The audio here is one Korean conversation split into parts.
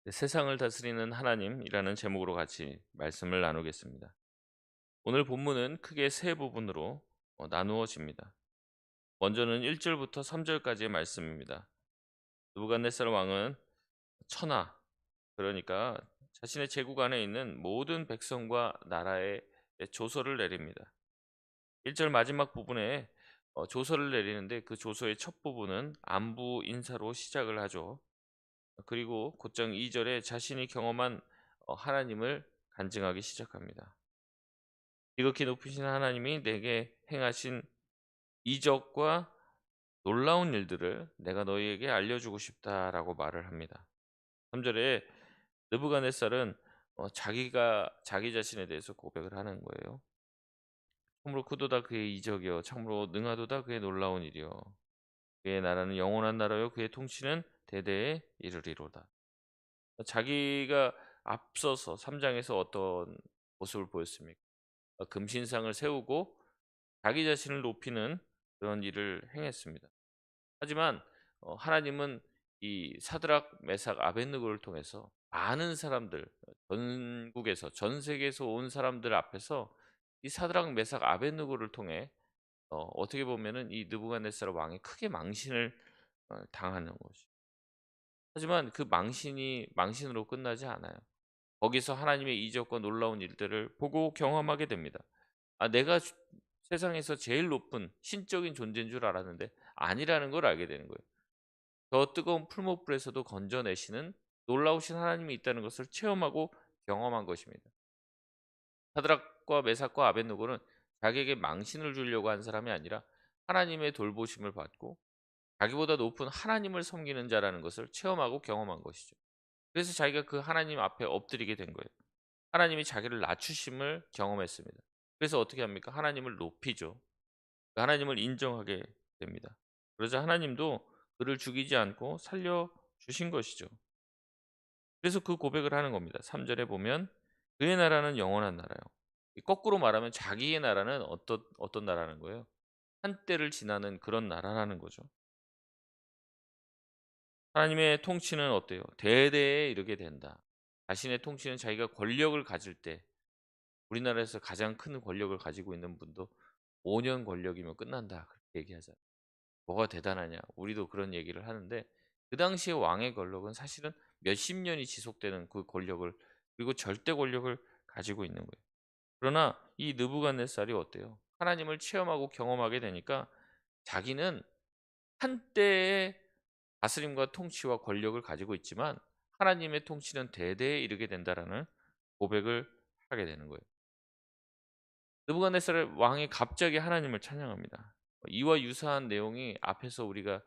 세상을 다스리는 하나님이라는 제목으로 같이 말씀을 나누겠습니다. 오늘 본문은 크게 세 부분으로 나누어집니다. 먼저는 1절부터 3절까지의 말씀입니다. 느부갓네살 왕은 천하, 그러니까 자신의 제국 안에 있는 모든 백성과 나라에 조서를 내립니다. 1절 마지막 부분에 조서를 내리는데 그 조서의 첫 부분은 안부 인사로 시작을 하죠. 그리고 곧장 2절에 자신이 경험한 하나님을 간증하기 시작합니다. 지극히 높으신 하나님이 내게 행하신 이적과 놀라운 일들을 내가 너희에게 알려주고 싶다라고 말을 합니다. 3절에 느부갓네살은 자기가 자기 자신에 대해서 고백을 하는 거예요. 참으로 크도다 그의 이적이요 참으로 능하도다 그의 놀라운 일이요 그의 나라는 영원한 나라요 그의 통치는 대대에 이르리로다. 자기가 앞서서 3장에서 어떤 모습을 보였습니까? 금신상을 세우고 자기 자신을 높이는 그런 일을 행했습니다. 하지만 하나님은 이 사드락, 메삭, 아벳느고를 통해서 많은 사람들, 전국에서 전 세계에서 온 사람들 앞에서 이 사드락, 메삭, 아벳느고를 통해 어떻게 보면은 이 느부갓네살 왕이 크게 망신을 당하는 것이. 하지만 그 망신이 망신으로 끝나지 않아요. 거기서 하나님의 이적과 놀라운 일들을 보고 경험하게 됩니다. 내가 세상에서 제일 높은 신적인 존재인 줄 알았는데 아니라는 걸 알게 되는 거예요. 저 뜨거운 풀무불에서도 건져내시는 놀라우신 하나님이 있다는 것을 체험하고 경험한 것입니다. 사드락과 메삭과 아벳느고는 자기에게 망신을 주려고 한 사람이 아니라 하나님의 돌보심을 받고 자기보다 높은 하나님을 섬기는 자라는 것을 체험하고 경험한 것이죠. 그래서 자기가 그 하나님 앞에 엎드리게 된 거예요. 하나님이 자기를 낮추심을 경험했습니다. 그래서 어떻게 합니까? 하나님을 높이죠. 하나님을 인정하게 됩니다. 그러자 하나님도 그를 죽이지 않고 살려 주신 것이죠. 그래서 그 고백을 하는 겁니다. 3절에 보면 그의 나라는 영원한 나라요. 거꾸로 말하면 자기의 나라는 어떤 나라는 거예요? 한때를 지나는 그런 나라라는 거죠. 하나님의 통치는 어때요? 대대에 이르게 된다. 자신의 통치는 자기가 권력을 가질 때, 우리나라에서 가장 큰 권력을 가지고 있는 분도 5년 권력이면 끝난다 그렇게 얘기하잖아요. 뭐가 대단하냐? 우리도 그런 얘기를 하는데 그 당시에 왕의 권력은 사실은 몇십 년이 지속되는 그 권력을, 그리고 절대 권력을 가지고 있는 거예요. 그러나 이 느부갓네살이 어때요? 하나님을 체험하고 경험하게 되니까 자기는 한때의 다스림과 통치와 권력을 가지고 있지만 하나님의 통치는 대대에 이르게 된다라는 고백을 하게 되는 거예요. 느부갓네살 왕이 갑자기 하나님을 찬양합니다. 이와 유사한 내용이 앞에서 우리가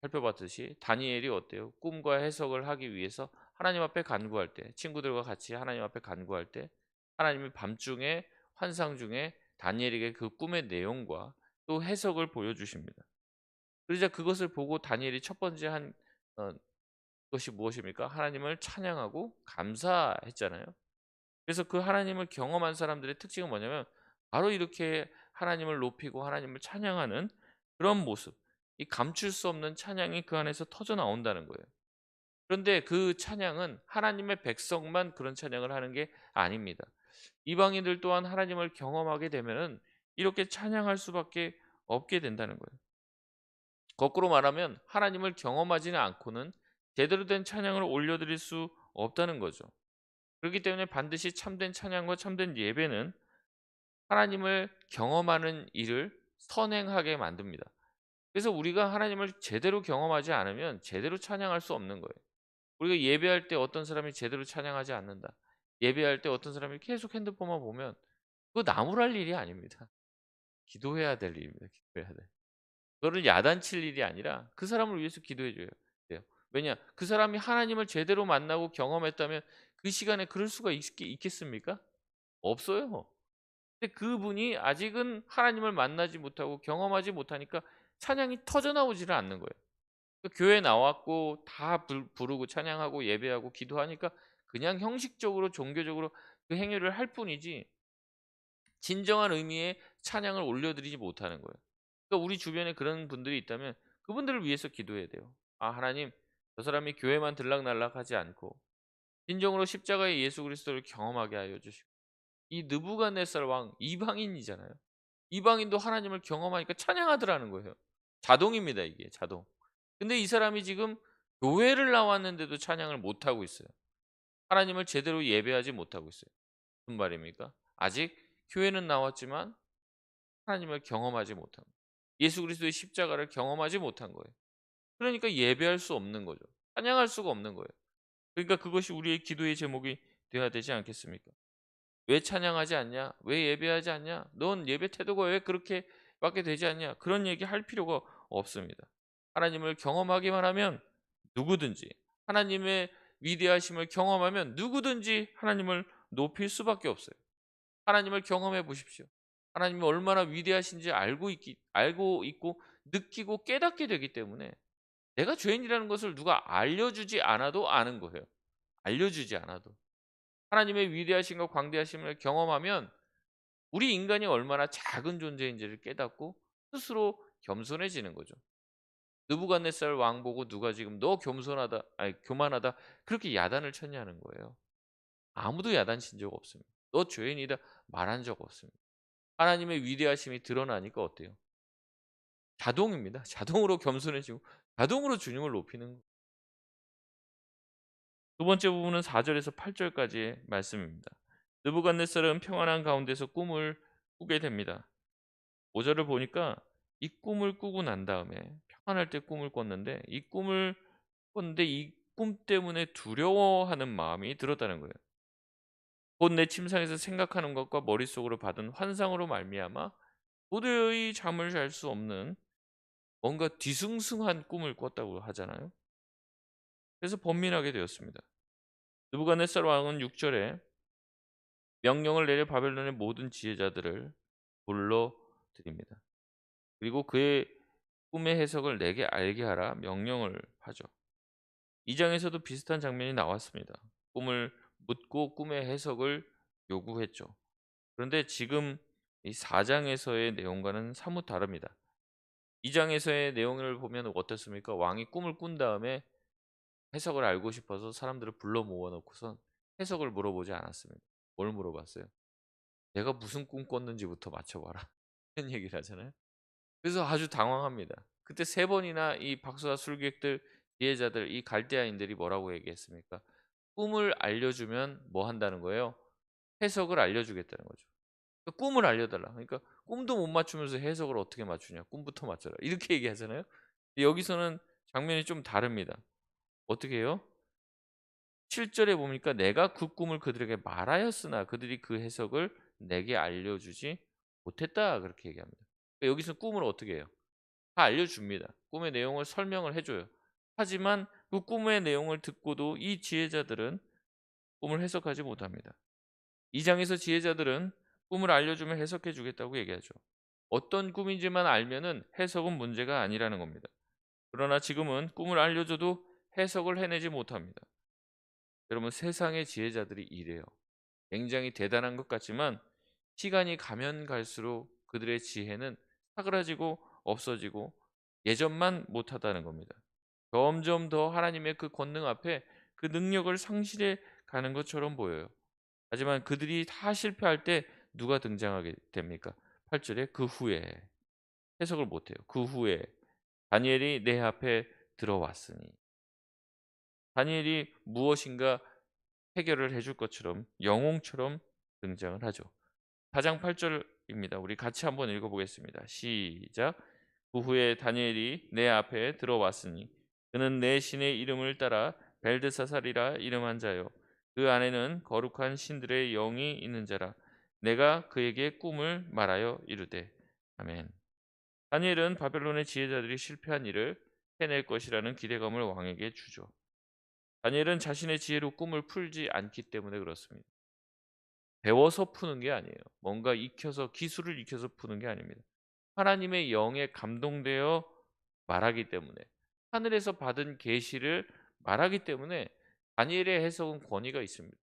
살펴봤듯이 다니엘이 어때요? 꿈과 해석을 하기 위해서 하나님 앞에 간구할 때, 친구들과 같이 하나님 앞에 간구할 때 하나님이 밤중에 환상 중에 다니엘에게 그 꿈의 내용과 또 해석을 보여주십니다. 그러자 그것을 보고 다니엘이 첫 번째 한 어, 것이 무엇입니까? 하나님을 찬양하고 감사했잖아요. 그래서 그 하나님을 경험한 사람들의 특징은 뭐냐면 바로 이렇게 하나님을 높이고 하나님을 찬양하는 그런 모습, 이 감출 수 없는 찬양이 그 안에서 터져 나온다는 거예요. 그런데 그 찬양은 하나님의 백성만 그런 찬양을 하는 게 아닙니다. 이방인들 또한 하나님을 경험하게 되면은 이렇게 찬양할 수밖에 없게 된다는 거예요. 거꾸로 말하면 하나님을 경험하지는 않고는 제대로 된 찬양을 올려드릴 수 없다는 거죠. 그렇기 때문에 반드시 참된 찬양과 참된 예배는 하나님을 경험하는 일을 선행하게 만듭니다. 그래서 우리가 하나님을 제대로 경험하지 않으면 제대로 찬양할 수 없는 거예요. 우리가 예배할 때 어떤 사람이 제대로 찬양하지 않는다. 예배할 때 어떤 사람이 계속 핸드폰만 보면 그거 나무랄 일이 아닙니다. 기도해야 될 일입니다. 기도해야 돼. 그거를 야단칠 일이 아니라 그 사람을 위해서 기도해 줘야 돼요. 왜냐? 그 사람이 하나님을 제대로 만나고 경험했다면 그 시간에 그럴 수가 있겠습니까? 없어요. 근데 그분이 아직은 하나님을 만나지 못하고 경험하지 못하니까 찬양이 터져 나오지를 않는 거예요. 교회 나왔고 다 부르고 찬양하고 예배하고 기도하니까 그냥 형식적으로 종교적으로 그 행위를 할 뿐이지 진정한 의미의 찬양을 올려드리지 못하는 거예요. 그러니까 우리 주변에 그런 분들이 있다면 그분들을 위해서 기도해야 돼요. 하나님, 저 사람이 교회만 들락날락하지 않고 진정으로 십자가의 예수 그리스도를 경험하게 하여 주시고 이 느부갓네살 왕 이방인이잖아요. 이방인도 하나님을 경험하니까 찬양하더라는 거예요. 자동입니다, 이게 자동. 근데 이 사람이 지금 교회를 나왔는데도 찬양을 못 하고 있어요. 하나님을 제대로 예배하지 못하고 있어요. 무슨 말입니까? 아직 교회는 나왔지만 하나님을 경험하지 못한 거예요. 예수 그리스도의 십자가를 경험하지 못한 거예요. 그러니까 예배할 수 없는 거죠. 찬양할 수가 없는 거예요. 그러니까 그것이 우리의 기도의 제목이 되어야 되지 않겠습니까? "왜 찬양하지 않냐? 왜 예배하지 않냐? 넌 예배 태도가 왜 그렇게 밖에 되지 않냐?" 그런 얘기할 필요가 없습니다. 하나님을 경험하기만 하면 누구든지 하나님의 위대하심을 경험하면 누구든지 하나님을 높일 수밖에 없어요. 하나님을 경험해 보십시오. 하나님이 얼마나 위대하신지 알고 있고 느끼고 깨닫게 되기 때문에 내가 죄인이라는 것을 누가 알려주지 않아도 아는 거예요. 알려주지 않아도. 하나님의 위대하심과 광대하심을 경험하면 우리 인간이 얼마나 작은 존재인지를 깨닫고 스스로 겸손해지는 거죠. 느부갓네살 왕 보고 누가 지금 "너 겸손하다. 아니 교만하다." 그렇게 야단을 쳤냐는 거예요. 아무도 야단친 적 없습니다. "너 죄인이다." 말한 적 없습니다. 하나님의 위대하심이 드러나니까 어때요? 자동입니다. 자동으로 겸손해지고 자동으로 주님을 높이는 거예요. 두 번째 부분은 4 절에서 8 절까지의 말씀입니다. 느부갓네살은 평안한 가운데서 꿈을 꾸게 됩니다. 5 절을 보니까 이 꿈을 꾸고 난 다음에 평안할 때 꿈을 꿨는데 이 꿈 때문에 두려워하는 마음이 들었다는 거예요. 곧 내 침상에서 생각하는 것과 머릿속으로 받은 환상으로 말미암아 도저히 잠을 잘 수 없는 뭔가 뒤숭숭한 꿈을 꿨다고 하잖아요. 그래서 번민하게 되었습니다. 느부갓네살 왕은 6 절에 명령을 내려 바벨론의 모든 지혜자들을 불러들입니다. 그리고 그의 꿈의 해석을 내게 알게 하라 명령을 하죠. 2 장에서도 비슷한 장면이 나왔습니다. 꿈을 묻고 꿈의 해석을 요구했죠. 그런데 지금 이 4 장에서의 내용과는 사뭇 다릅니다. 2 장에서의 내용을 보면 어떻습니까? 왕이 꿈을 꾼 다음에 해석을 알고 싶어서 사람들을 불러 모아 놓고선 해석을 물어보지 않았습니다. 뭘 물어봤어요? "내가 무슨 꿈 꿨는지부터 맞춰 봐라." 이런 얘기를 하잖아요. 그래서 아주 당황합니다. 그때 3 번이나 이 박수와 술객들, 지혜자들, 이 갈대아인들이 뭐라고 얘기했습니까? 꿈을 알려주면 뭐 한다는 거예요? 해석을 알려주겠다는 거죠. 그러니까 꿈을 알려달라. 그러니까 꿈도 못 맞추면서 해석을 어떻게 맞추냐? 꿈부터 맞춰라. 이렇게 얘기하잖아요. 근데 여기서는 장면이 좀 다릅니다. 어떻게 해요? 7 절에 보니까 "내가 그 꿈을 그들에게 말하였으나 그들이 그 해석을 내게 알려주지 못했다." 그렇게 얘기합니다. 그러니까 여기서 꿈을 어떻게 해요? 다 알려줍니다. 꿈의 내용을 설명을 해 줘요. 하지만 그 꿈의 내용을 듣고도 이 지혜자들은 꿈을 해석하지 못합니다. 2 장에서 지혜자들은 꿈을 알려주면 해석해 주겠다고 얘기하죠. 어떤 꿈인지만 알면은 해석은 문제가 아니라는 겁니다. 그러나 지금은 꿈을 알려줘도 해석을 해내지 못합니다. 여러분 세상의 지혜자들이 이래요. 굉장히 대단한 것 같지만 시간이 가면 갈수록 그들의 지혜는 사그라지고 없어지고 예전만 못하다는 겁니다. 점점 더 하나님의 그 권능 앞에 그 능력을 상실해 가는 것처럼 보여요. 하지만 그들이 다 실패할 때 누가 등장하게 됩니까? 8 절에 그 후에 해석을 못 해요. 그 후에 다니엘이 내 앞에 들어왔으니 다니엘이 무엇인가 해결을 해줄 것처럼 영웅처럼 등장을 하죠. 4장 8 절입니다. 우리 같이 한번 읽어 보겠습니다. 시작. 그 후에 다니엘이 내 앞에 들어왔으니 그는 내 신의 이름을 따라 벨드사살이라 이름한 자요 그 안에는 거룩한 신들의 영이 있는 자라. 내가 그에게 꿈을 말하여 이르되 아멘. 다니엘은 바벨론의 지혜자들이 실패한 일을 해낼 것이라는 기대감을 왕에게 주죠. 다니엘은 자신의 지혜로 꿈을 풀지 않기 때문에 그렇습니다. 배워서 푸는 게 아니에요. 뭔가 익혀서 기술을 익혀서 푸는 게 아닙니다. 하나님의 영에 감동되어 말하기 때문에 하늘에서 받은 계시를 말하기 때문에 다니엘의 해석은 권위가 있습니다.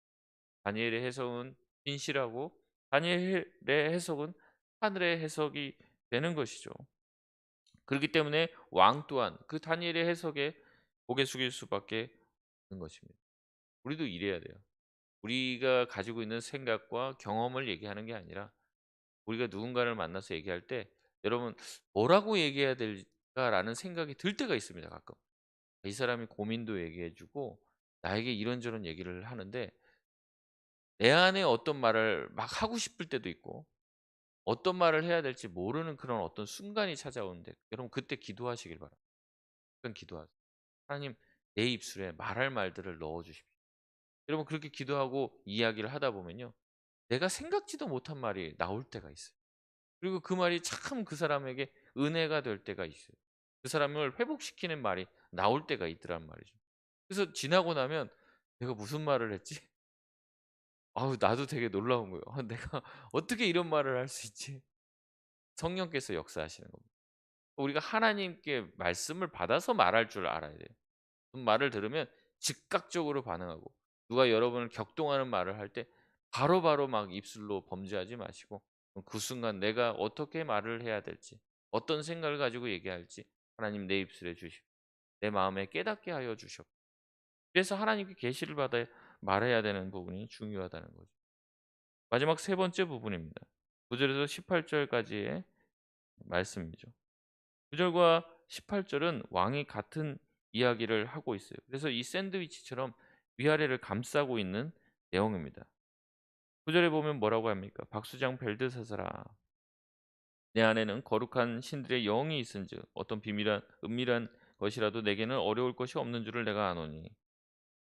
다니엘의 해석은 진실하고 다니엘의 해석은 하늘의 해석이 되는 것이죠. 그렇기 때문에 왕 또한 그 다니엘의 해석에 고개 숙일 수밖에 없는 것입니다. 우리도 이래야 돼요. 우리가 가지고 있는 생각과 경험을 얘기하는 게 아니라 우리가 누군가를 만나서 얘기할 때 여러분 '뭐라고 얘기해야 될까?'라는 생각이 들 때가 있습니다 가끔. 이 사람이 고민도 얘기해 주고 나에게 이런저런 얘기를 하는데 내 안에 어떤 말을 막 하고 싶을 때도 있고 어떤 말을 해야 될지 모르는 그런 어떤 순간이 찾아오는데 여러분 그때 기도하시길 바랍니다. 그건 기도하세요. 하나님 내 입술에 말할 말들을 넣어 주십시오. 여러분 그렇게 기도하고 이야기를 하다 보면요. 내가 생각지도 못한 말이 나올 때가 있어요. 그리고 그 말이 참 그 사람에게 은혜가 될 때가 있어요. 그 사람을 회복시키는 말이 나올 때가 있더란 말이죠. 그래서 지나고 나면 '내가 무슨 말을 했지?' 아우 나도 되게 놀라운 거예요. '아 내가 어떻게 이런 말을 할 수 있지?' 성령께서 역사하시는 겁니다. 우리가 하나님께 말씀을 받아서 말할 줄 알아야 돼요. 그 말을 들으면 즉각적으로 반응하고 누가 여러분을 격동하는 말을 할 때 바로바로 막 입술로 범죄하지 마시고 그 순간 내가 어떻게 말을 해야 될지 어떤 생각을 가지고 얘기할지 하나님 내 입술에 주시고 내 마음에 깨닫게 하여 주셨고 그래서 하나님께 계시를 받아 말해야 되는 부분이 중요하다는 거죠. 마지막 세 번째 부분입니다. 9 절에서 18 절까지의 말씀이죠. 9 절과 18 절은 왕이 같은 이야기를 하고 있어요. 그래서 이 샌드위치처럼 위아래를 감싸고 있는 내용입니다. 9 절에 보면 뭐라고 합니까? "박수장 벨드사사라 내 안에는 거룩한 신들의 영이 있은즉 어떤 비밀한 은밀한 것이라도 내게는 어려울 것이 없는 줄을 내가 아노니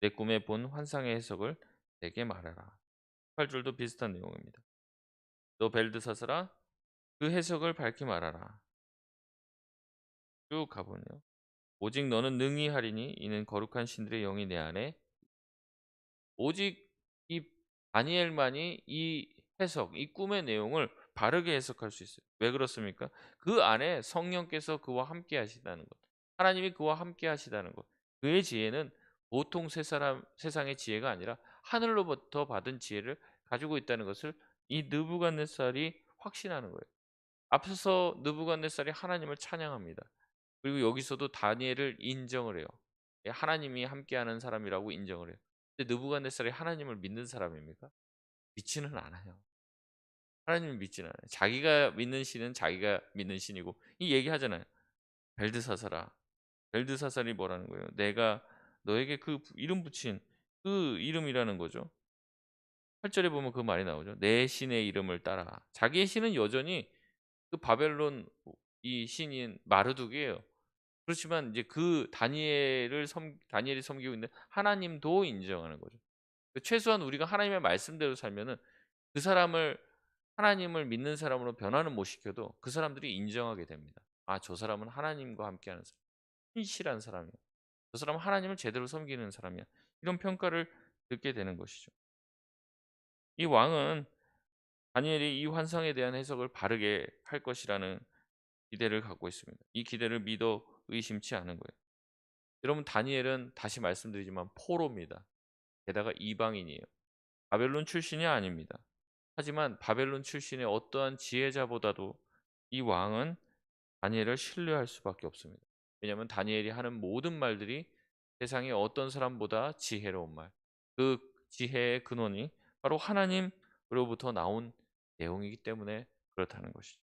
내 꿈에 본 환상의 해석을 내게 말하라." 8 절도 비슷한 내용입니다. "너 벨드사사라 그 해석을 밝히 말하라." 쭉 가 보면요. "오직 너는 능히 하리니 이는 거룩한 신들의 영이 내 안에" 오직 이 다니엘만이 이 해석, 이 꿈의 내용을 바르게 해석할 수 있어요. 왜 그렇습니까? 그 안에 성령께서 그와 함께 하시다는 것. 하나님이 그와 함께 하시다는 것. 그의 지혜는 보통 세상의 지혜가 아니라 하늘로부터 받은 지혜를 가지고 있다는 것을 이 느부갓네살이 확신하는 거예요. 앞서서 느부갓네살이 하나님을 찬양합니다. 그리고 여기서도 다니엘을 인정을 해요. 예, 하나님이 함께하는 사람이라고 인정을 해요. 근데 느부갓네살이 하나님을 믿는 사람입니까? 믿지는 않아요. 하나님을 믿지는 않아요. 자기가 믿는 신은 자기가 믿는 신이고 이 얘기하잖아요. 벨드사사라. 벨드사살이 뭐라는 거예요? 내가 너에게 그 이름 붙인 그 이름이라는 거죠. 8 절에 보면 그 말이 나오죠. 내 신의 이름을 따라. 자기의 신은 여전히 그 바벨론 이 신인 마르둑이에요. 그렇지만 이제 그 다니엘이 섬기고 있는 하나님도 인정하는 거죠. 그 최소한 우리가 하나님의 말씀대로 살면은 그 사람을 하나님을 믿는 사람으로 변화는 못 시켜도 그 사람들이 인정하게 됩니다. '아 저 사람은 하나님과 함께하는 사람, 신실한 사람이야. 저 사람은 하나님을 제대로 섬기는 사람이야.' 이런 평가를 듣게 되는 것이죠. 이 왕은 다니엘이 이 환상에 대한 해석을 바르게 할 것이라는 기대를 갖고 있습니다. 이 기대를 믿어 의심치 않은 거예요. 여러분 다니엘은 다시 말씀드리지만 포로입니다. 게다가 이방인이에요. 바벨론 출신이 아닙니다. 하지만 바벨론 출신의 어떠한 지혜자보다도 이 왕은 다니엘을 신뢰할 수밖에 없습니다. 왜냐하면 다니엘이 하는 모든 말들이 세상의 어떤 사람보다 지혜로운 말, 그 지혜의 근원이 바로 하나님으로부터 나온 내용이기 때문에 그렇다는 것이죠.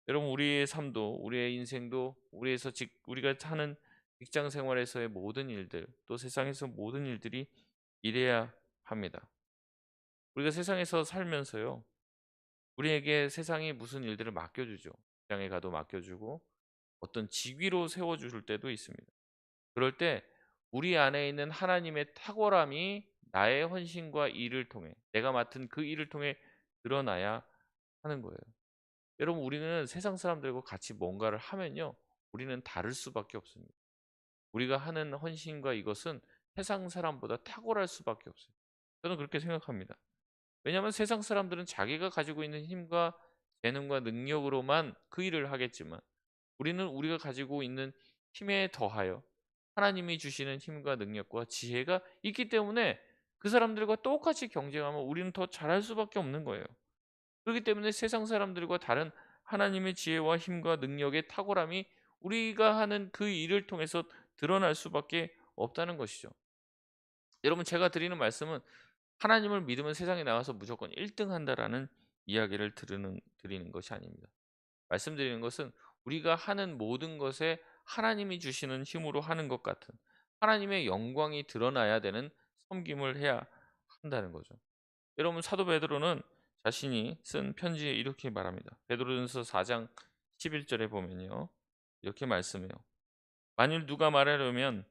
여러분 우리의 삶도 우리의 인생도 우리가 하는 직장 생활에서의 모든 일들 또 세상에서 모든 일들이 이래야 합니다. 우리가 세상에서 살면서요. 우리에게 세상이 무슨 일들을 맡겨주죠. 직장에 가도 맡겨주고 어떤 직위로 세워줄 때도 있습니다. 그럴 때 우리 안에 있는 하나님의 탁월함이 나의 헌신과 일을 통해 내가 맡은 그 일을 통해 드러나야 하는 거예요. 여러분 우리는 세상 사람들과 같이 뭔가를 하면요. 우리는 다를 수밖에 없습니다. 우리가 하는 헌신과 이것은 세상 사람보다 탁월할 수밖에 없어요. 저는 그렇게 생각합니다. 왜냐하면 세상 사람들은 자기가 가지고 있는 힘과 재능과 능력으로만 그 일을 하겠지만 우리는 우리가 가지고 있는 힘에 더하여 하나님이 주시는 힘과 능력과 지혜가 있기 때문에 그 사람들과 똑같이 경쟁하면 우리는 더 잘할 수밖에 없는 거예요. 그렇기 때문에 세상 사람들과 다른 하나님의 지혜와 힘과 능력의 탁월함이 우리가 하는 그 일을 통해서 드러날 수밖에 없다는 것이죠. 여러분, 제가 드리는 말씀은 하나님을 믿으면 세상에 나가서 무조건 1등 한다라는 이야기를 드리는 것이 아닙니다. 말씀드리는 것은 우리가 하는 모든 것에 하나님이 주시는 힘으로 하는 것 같은, 하나님의 영광이 드러나야 되는 섬김을 해야 한다는 거죠. 여러분, 사도 베드로는 자신이 쓴 편지에 이렇게 말합니다. 베드로전서 4장 11절에 보면요, 이렇게 말씀해요. 만일 누가 말하려면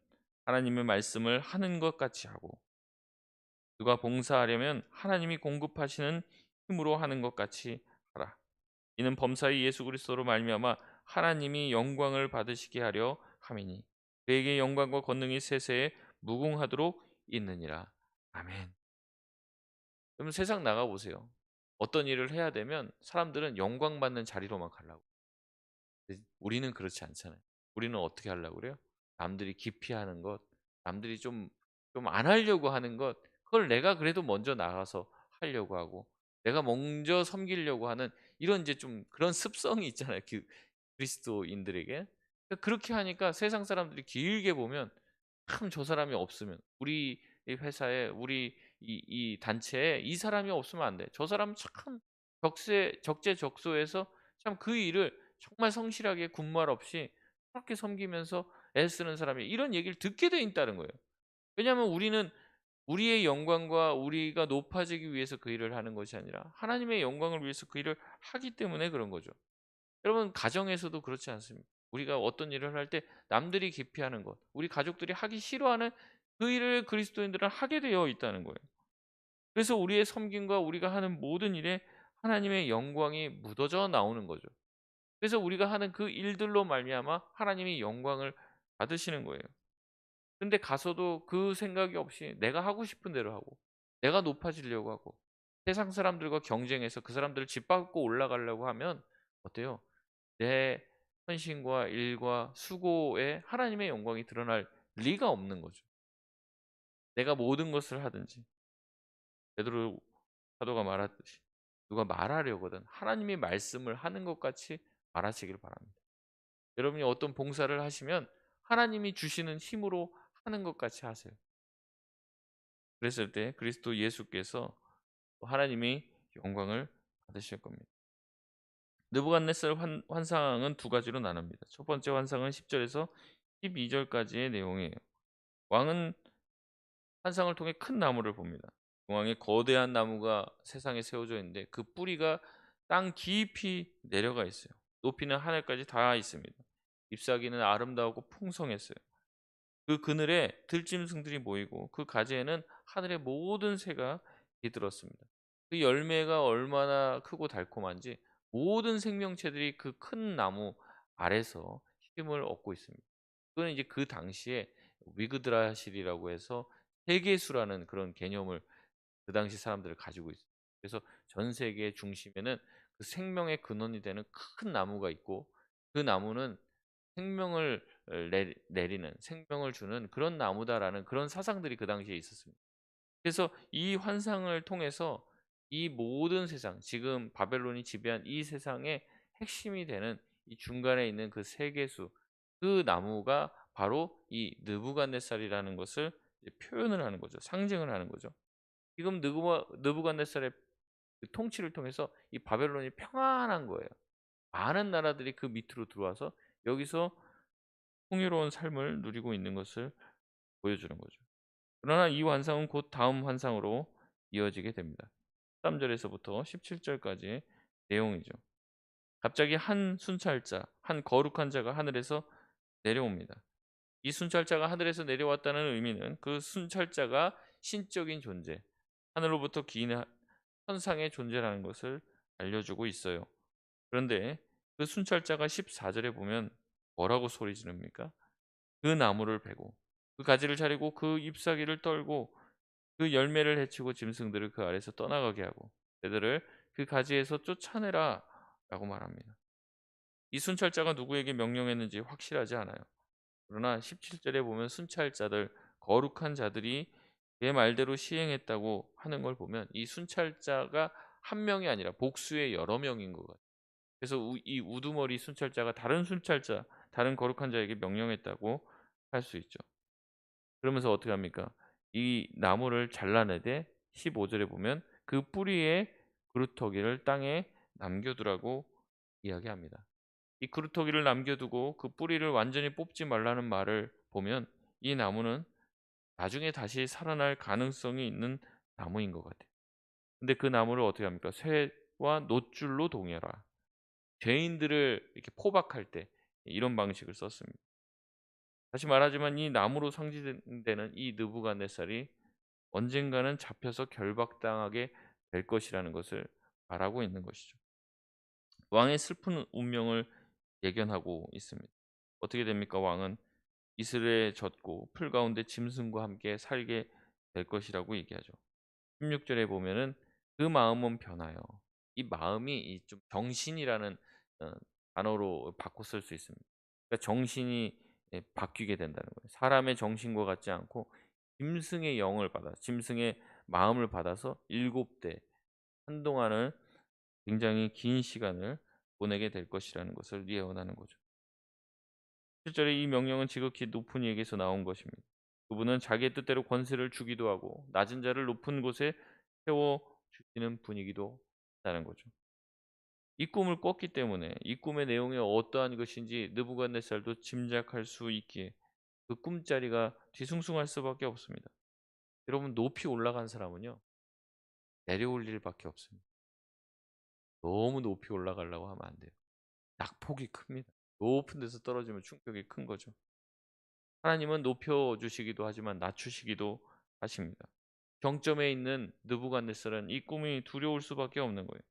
하나님의 말씀을 하는 것 같이 하고, 누가 봉사하려면 하나님이 공급하시는 힘으로 하는 것 같이 하라. 이는 범사의 예수 그리스도로 말미암아 하나님이 영광을 받으시게 하려 함이니 그에게 영광과 권능이 세세에 무궁하도록 있느니라. 아멘. 그럼 세상 나가 보세요. 어떤 일을 해야 되면 사람들은 영광 받는 자리로만 가려고. 근데 우리는 그렇지 않잖아요. 우리는 어떻게 하려고 그래요? 남들이 기피하는 것, 남들이 좀 안 하려고 하는 것, 그걸 내가 그래도 먼저 나가서 하려고 하고, 내가 먼저 섬기려고 하는 이런 이제 좀 그런 습성이 있잖아요. 그리스도인들에게. 그렇게 하니까 세상 사람들이 길게 보면 참 저 사람이 없으면 우리 이 회사에 우리 이 단체에 이 사람이 없으면 안 돼. 저 사람 참 적재적소에서 참 그 일을 정말 성실하게 군말 없이 그렇게 섬기면서 애쓰는 사람이 이런 얘기를 듣게 돼 있다는 거예요. 왜냐하면 우리는 우리의 영광과 우리가 높아지기 위해서 그 일을 하는 것이 아니라 하나님의 영광을 위해서 그 일을 하기 때문에 그런 거죠. 여러분, 가정에서도 그렇지 않습니까? 우리가 어떤 일을 할 때 남들이 기피하는 것, 우리 가족들이 하기 싫어하는 그 일을 그리스도인들은 하게 되어 있다는 거예요. 그래서 우리의 섬김과 우리가 하는 모든 일에 하나님의 영광이 묻어져 나오는 거죠. 그래서 우리가 하는 그 일들로 말미암아 하나님이 영광을 받으시는 거예요. 근데 가서도 그 생각이 없이 내가 하고 싶은 대로 하고 내가 높아지려고 하고 세상 사람들과 경쟁해서 그 사람들을 짓밟고 올라가려고 하면 어때요? 내 헌신과 일과 수고에 하나님의 영광이 드러날 리가 없는 거죠. 내가 모든 것을 하든지 베드로 사도가 말했듯이 누가 말하려거든 하나님의 말씀을 하는 것 같이 말하시길 바랍니다. 여러분이 어떤 봉사를 하시면 하나님이 주시는 힘으로 하는 것 같이 하세요. 그랬을 때 그리스도 예수께서 하나님이 영광을 받으실 겁니다. 느부갓네살 환상은 두 가지로 나눕니다. 첫 번째 환상은 10절에서 12절까지의 내용이에요. 왕은 환상을 통해 큰 나무를 봅니다. 중앙에 거대한 나무가 세상에 세워져 있는데 그 뿌리가 땅 깊이 내려가 있어요. 높이는 하늘까지 닿아 있습니다. 잎사귀는 아름다우고 풍성했어요. 그 그늘에 들짐승들이 모이고 그 가지에는 하늘의 모든 새가 깃들었습니다. 그 열매가 얼마나 크고 달콤한지 모든 생명체들이 그 큰 나무 아래서 힘을 얻고 있습니다. 그거는 이제 그 당시에 위그드라실이라고 해서 세계수라는 그런 개념을 그 당시 사람들을 가지고 있어요. 그래서 전 세계 중심에는 그 생명의 근원이 되는 큰 나무가 있고 그 나무는 생명을 내리는 생명을 주는 그런 나무다라는 그런 사상들이 그 당시에 있었습니다. 그래서 이 환상을 통해서 이 모든 세상, 지금 바벨론이 지배한 이 세상의 핵심이 되는 이 중간에 있는 그 세계수, 그 나무가 바로 이 느부갓네살이라는 것을 이제 표현을 하는 거죠. 상징을 하는 거죠. 지금 느부갓네살의 그 통치를 통해서 이 바벨론이 평안한 거예요. 많은 나라들이 그 밑으로 들어와서 여기서 풍요로운 삶을 누리고 있는 것을 보여주는 거죠. 그러나 이 환상은 곧 다음 환상으로 이어지게 됩니다. 13절에서부터 17절까지의 내용이죠. 갑자기 한 순찰자, 한 거룩한 자가 하늘에서 내려옵니다. 이 순찰자가 하늘에서 내려왔다는 의미는 그 순찰자가 신적인 존재, 하늘로부터 기인한 천상의 존재라는 것을 알려주고 있어요. 그런데 그 순찰자가 14절에 보면 뭐라고 소리 지릅니까? 그 나무를 베고 그 가지를 자르고 그 잎사귀를 떨고 그 열매를 해치고 짐승들을 그 아래서 떠나가게 하고 그들을 그 가지에서 쫓아내라 라고 말합니다. 이 순찰자가 누구에게 명령했는지 확실하지 않아요. 그러나 17절에 보면 순찰자들, 거룩한 자들이 내 말대로 시행했다고 하는 걸 보면 이 순찰자가 한 명이 아니라 복수의 여러 명인 것 같아요. 그래서 이 우두머리 순찰자가 다른 순찰자, 다른 거룩한 자에게 명령했다고 할 수 있죠. 그러면서 어떻게 합니까? 이 나무를 잘라내되 15절에 보면 그 뿌리의 그루터기를 땅에 남겨두라고 이야기합니다. 이 그루터기를 남겨두고 그 뿌리를 완전히 뽑지 말라는 말을 보면 이 나무는 나중에 다시 살아날 가능성이 있는 나무인 것 같아요. 근데 그 나무를 어떻게 합니까? 쇠와 노줄로 동여라. 죄인들을 이렇게 포박할 때 이런 방식을 썼습니다. 다시 말하지만 이 나무로 상징되는 이 느부갓네살이 언젠가는 잡혀서 결박당하게 될 것이라는 것을 말하고 있는 것이죠. 왕의 슬픈 운명을 예견하고 있습니다. 어떻게 됩니까? 왕은 이스라엘에 젖고 풀 가운데 짐승과 함께 살게 될 것이라고 얘기하죠. 16절에 보면은 그 마음은 변하여, 이 마음이 이 좀 정신이라는 어, 단어로 바꿔 쓸 수 있습니다. 그러니까 정신이 바뀌게 된다는 거예요. 사람의 정신과 같지 않고 짐승의 영을 받아, 짐승의 마음을 받아서 7대 한동안을 굉장히 긴 시간을 보내게 될 것이라는 것을 예언하는 거죠. 실제로 이 명령은 지극히 높은 이에게서 나온 것입니다. 그분은 자기의 뜻대로 권세를 주기도 하고 낮은 자를 높은 곳에 세워 주시는 분이기도 하다는 거죠. 이 꿈을 꿨기 때문에 이 꿈의 내용이 어떠한 것인지 느부갓네살도 짐작할 수 있기에 그 꿈자리가 뒤숭숭할 수밖에 없습니다. 여러분, 높이 올라간 사람은요, 내려올 일밖에 없습니다. 너무 높이 올라가려고 하면 안 돼요. 낙폭이 큽니다. 높은 데서 떨어지면 충격이 큰 거죠. 하나님은 높여 주시기도 하지만 낮추시기도 하십니다. 정점에 있는 느부갓네살은 이 꿈이 두려울 수밖에 없는 거예요.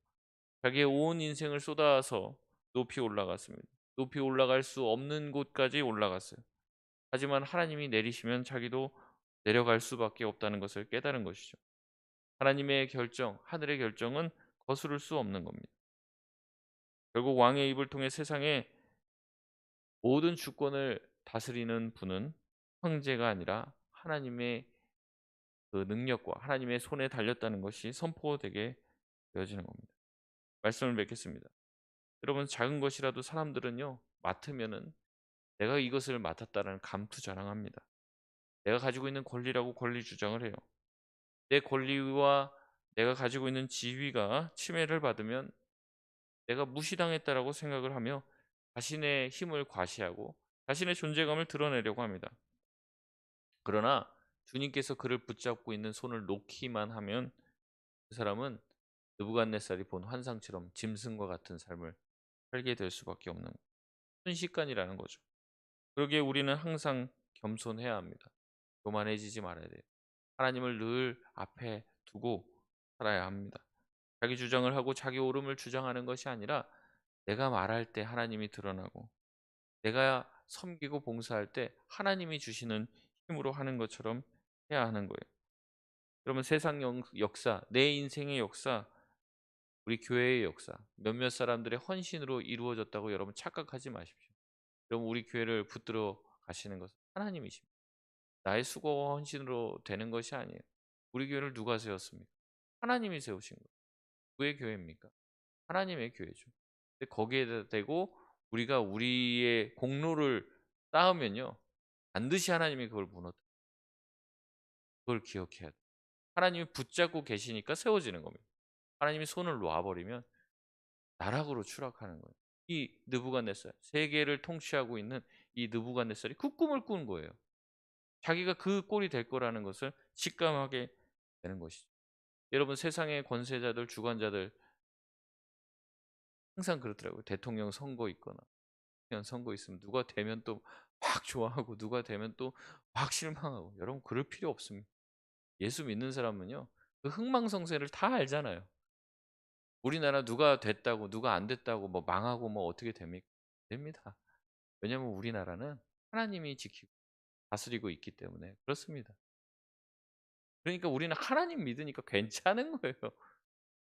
자기의 온 인생을 쏟아서 높이 올라갔습니다. 높이 올라갈 수 없는 곳까지 올라갔어요. 하지만 하나님이 내리시면 자기도 내려갈 수밖에 없다는 것을 깨달은 것이죠. 하나님의 결정, 하늘의 결정은 거스를 수 없는 겁니다. 결국 왕의 입을 통해 세상의 모든 주권을 다스리는 분은 황제가 아니라 하나님의 그 능력과 하나님의 손에 달렸다는 것이 선포되게 되어지는 겁니다. 말씀을 맺겠습니다. 여러분, 작은 것이라도 사람들은요, 맡으면은 내가 이것을 맡았다는 감투 자랑합니다. 내가 가지고 있는 권리라고 권리 주장을 해요. 내 권리와 내가 가지고 있는 지위가 침해를 받으면 내가 무시당했다라고 생각을 하며 자신의 힘을 과시하고 자신의 존재감을 드러내려고 합니다. 그러나 주님께서 그를 붙잡고 있는 손을 놓기만 하면 그 사람은 느부갓네살이 본 환상처럼 짐승과 같은 삶을 살게 될 수밖에 없는 순식간이라는 거죠. 그러기에 우리는 항상 겸손해야 합니다. 교만해지지 말아야 돼요. 하나님을 늘 앞에 두고 살아야 합니다. 자기 주장을 하고 자기 옳음을 주장하는 것이 아니라 내가 말할 때 하나님이 드러나고 내가 섬기고 봉사할 때 하나님이 주시는 힘으로 하는 것처럼 해야 하는 거예요. 여러분, 세상 역사, 내 인생의 역사, 우리 교회의 역사, 몇몇 사람들의 헌신으로 이루어졌다고 여러분 착각하지 마십시오. 여러분, 우리 교회를 붙들어 가시는 것은 하나님이십니다. 나의 수고와 헌신으로 되는 것이 아니에요. 우리 교회를 누가 세웠습니까? 하나님이 세우신 거예요. 누구의 교회입니까? 하나님의 교회죠. 근데 거기에 대고 우리가 우리의 공로를 쌓으면요, 반드시 하나님이 그걸 무너뜨려요. 그걸 기억해야 돼요. 하나님이 붙잡고 계시니까 세워지는 겁니다. 하나님이 손을 놔버리면 나락으로 추락하는 거예요. 이 느부갓네살, 세계를 통치하고 있는 이 느부갓네살이 그 꿈을 꾼 거예요. 자기가 그 꼴이 될 거라는 것을 직감하게 되는 것이죠. 여러분, 세상의 권세자들, 주관자들 항상 그렇더라고요. 대통령 선거 있거나 그냥 선거 있으면 누가 되면 또 막 좋아하고 누가 되면 또 막 실망하고. 여러분, 그럴 필요 없습니다. 예수 믿는 사람은요, 그 흥망성쇠를 다 알잖아요. 우리나라 누가 됐다고 누가 안 됐다고 뭐 망하고 뭐 어떻게 됩니까? 됩니다. 왜냐하면 우리나라는 하나님이 지키고 다스리고 있기 때문에 그렇습니다. 그러니까 우리는 하나님 믿으니까 괜찮은 거예요.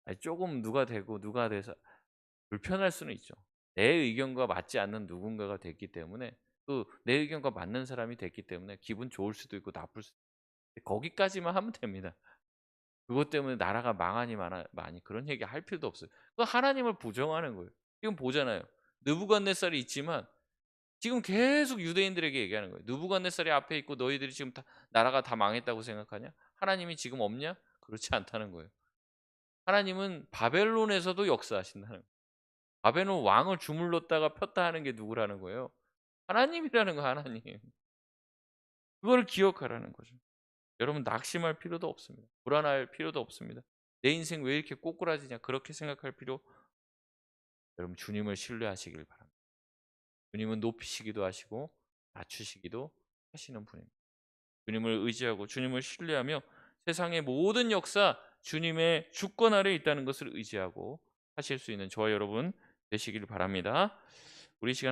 아니, 조금 누가 되고 누가 돼서 불편할 수는 있죠. 내 의견과 맞지 않는 누군가가 됐기 때문에, 또 내 의견과 맞는 사람이 됐기 때문에 기분 좋을 수도 있고 나쁠 수도 있고 거기까지만 하면 됩니다. 그것 때문에 나라가 망하니 많이 그런 얘기 할 필요도 없어요. 그 하나님을 부정하는 거예요. 지금 보잖아요. 느부갓네살이 있지만 지금 계속 유대인들에게 얘기하는 거예요. 느부갓네살이 앞에 있고 너희들이 지금 다 나라가 다 망했다고 생각하냐? 하나님이 지금 없냐? 그렇지 않다는 거예요. 하나님은 바벨론에서도 역사하신다는 거예요. 바벨론 왕을 주물렀다가 폈다 하는 게 누구라는 거예요? 하나님이라는 거 하나님. 그거를 기억하라는 거죠. 여러분 낙심할 필요도 없습니다. 불안할 필요도 없습니다. 내 인생 왜 이렇게 꼬꾸라지냐 그렇게 생각할 필요. 여러분 주님을 신뢰하시길 바랍니다. 주님은 높이시기도 하시고 낮추시기도 하시는 분입니다. 주님을 의지하고 주님을 신뢰하며 세상의 모든 역사 주님의 주권 아래 있다는 것을 의지하고 하실 수 있는 저와 여러분 되시길 바랍니다. 우리 시간